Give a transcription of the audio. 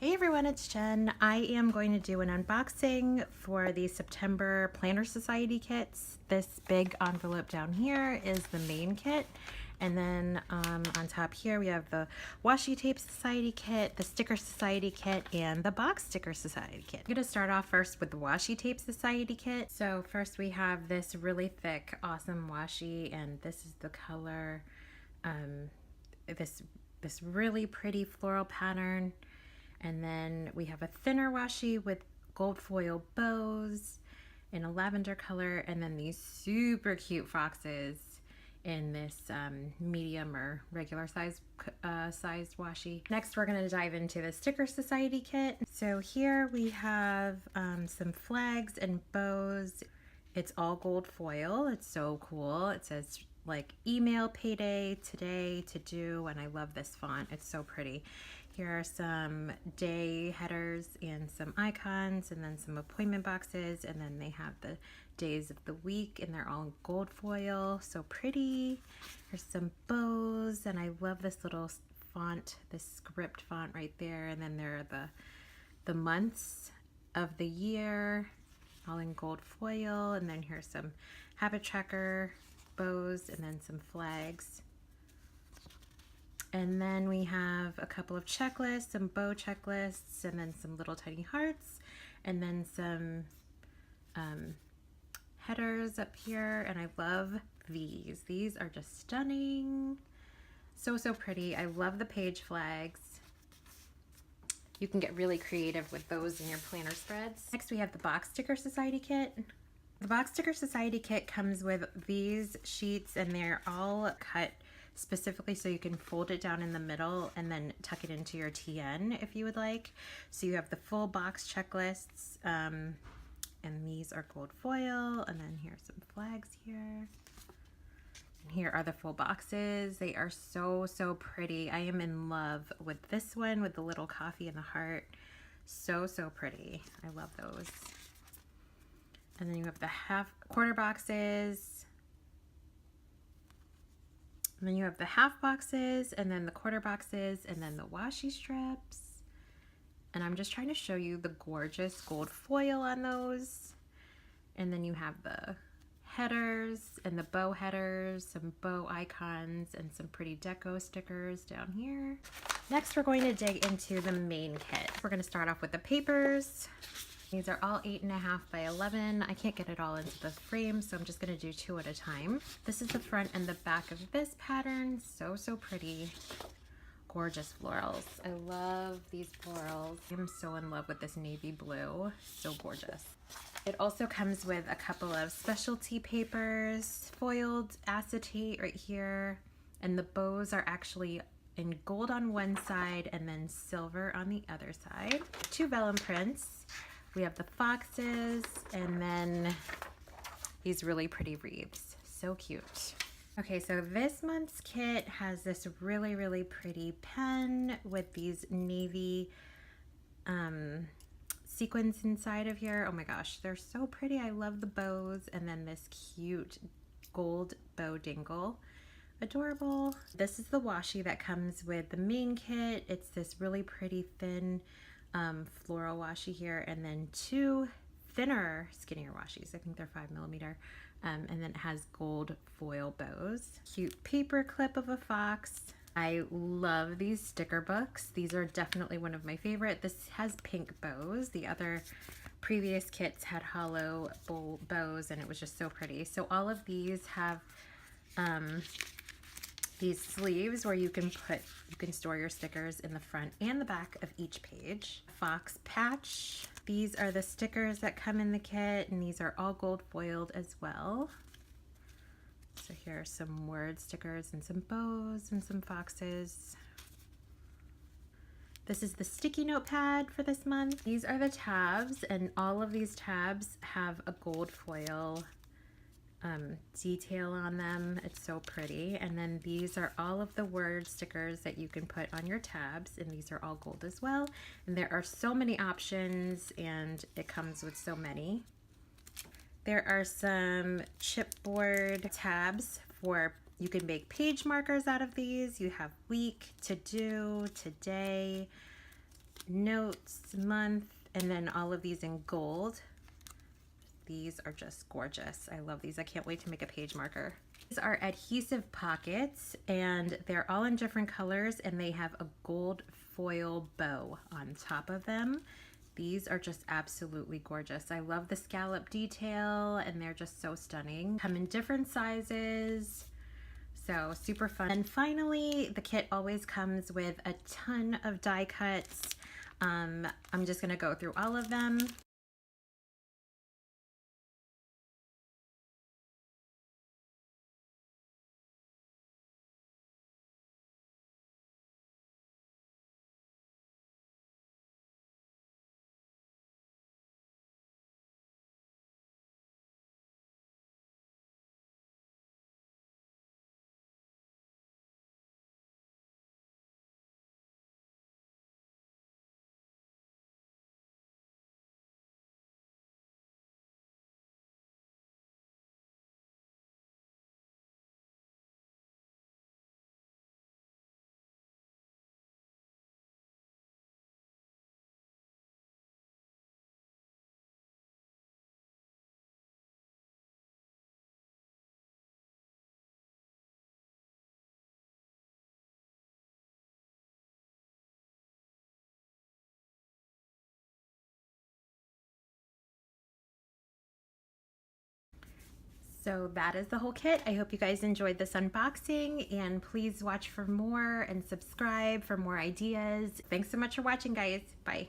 Hey everyone, it's Jen. I am going to do an unboxing for the September Planner Society kits. This big envelope down here is the main kit. And then on top here we have the Washi Tape Society kit, the Sticker Society kit, and the Box Sticker Society kit. I'm going to start off first with the Washi Tape Society kit. So first we have this really thick, awesome washi, and this is the color, this really pretty floral pattern. And then we have a thinner washi with gold foil bows in a lavender color, and then these super cute foxes in this medium or regular sized washi. Next, we're going to dive into the Sticker Society kit. So here we have some flags and bows. It's all gold foil. It's so cool. It says like email, payday, today, to do, and I love this font. It's so pretty. Here are some day headers and some icons, and then some appointment boxes, and then they have the days of the week, and they're all in gold foil. So pretty. There's some bows, and I love this little font, this script font right there, and then there are the months of the year, all in gold foil, and then here's some habit tracker bows, and then some flags. And then we have a couple of checklists, some bow checklists, and then some little tiny hearts, and then some headers up here. And I love these. These are just stunning. So pretty. I love the page flags. You can get really creative with those in your planner spreads. Next, we have the Box Sticker Society kit. The Box Sticker Society kit comes with these sheets, and they're all cut specifically so you can fold it down in the middle and then tuck it into your TN if you would like. So you have the full box checklists, and these are gold foil, and then here's some flags here. And here are the full boxes. They are so pretty. I am in love with this one with the little coffee and the heart. So pretty. I love those. And then you have the quarter boxes. And then you have the half boxes, and then the quarter boxes, and then the washi strips. And I'm just trying to show you the gorgeous gold foil on those. And then you have the headers and the bow headers, some bow icons, and some pretty deco stickers down here. Next, we're going to dig into the main kit. We're going to start off with the papers. These are all 8.5 by 11. I can't get it all into the frame, so I'm just gonna do 2 at a time. This is the front and the back of this pattern. So pretty. Gorgeous florals. I love these florals. I'm so in love with this navy blue. So gorgeous. It also comes with a couple of specialty papers, foiled acetate right here, and the bows are actually in gold on one side and then silver on the other side. 2 vellum prints. We have the foxes, and then these really pretty wreaths. So cute. Okay, so this month's kit has this really pretty pen with these navy sequins inside of here. Oh my gosh, they're so pretty. I love the bows, and then this cute gold bow dingle. Adorable. This is the washi that comes with the main kit. It's this really pretty thin floral washi here, and then 2 thinner, skinnier washis. I think they're 5mm, and then it has gold foil bows. Cute paper clip of a fox. I love these sticker books. These are definitely one of my favorite. This has pink bows. The other previous kits had hollow bows, and it was just so pretty. So all of these have these sleeves where you can store your stickers in the front and the back of each page. Fox patch. These are the stickers that come in the kit, and these are all gold foiled as well. So here are some word stickers and some bows and some foxes. This is the sticky note pad for this month. These are the tabs, and all of these tabs have a gold foil detail on them. It's so pretty. And then these are all of the word stickers that you can put on your tabs, and these are all gold as well. And there are so many options, and it comes with so many. There are some chipboard tabs for, you can make page markers out of these. You have week, to do, today, notes, month, and then all of these in gold. These are just gorgeous. I love these. I can't wait to make a page marker. These are adhesive pockets, and they're all in different colors, and they have a gold foil bow on top of them. These are just absolutely gorgeous. I love the scallop detail, and they're just so stunning. Come in different sizes, so super fun. And finally, the kit always comes with a ton of die cuts. I'm just gonna go through all of them. So that is the whole kit. I hope you guys enjoyed this unboxing, and please watch for more and subscribe for more ideas. Thanks so much for watching, guys. Bye.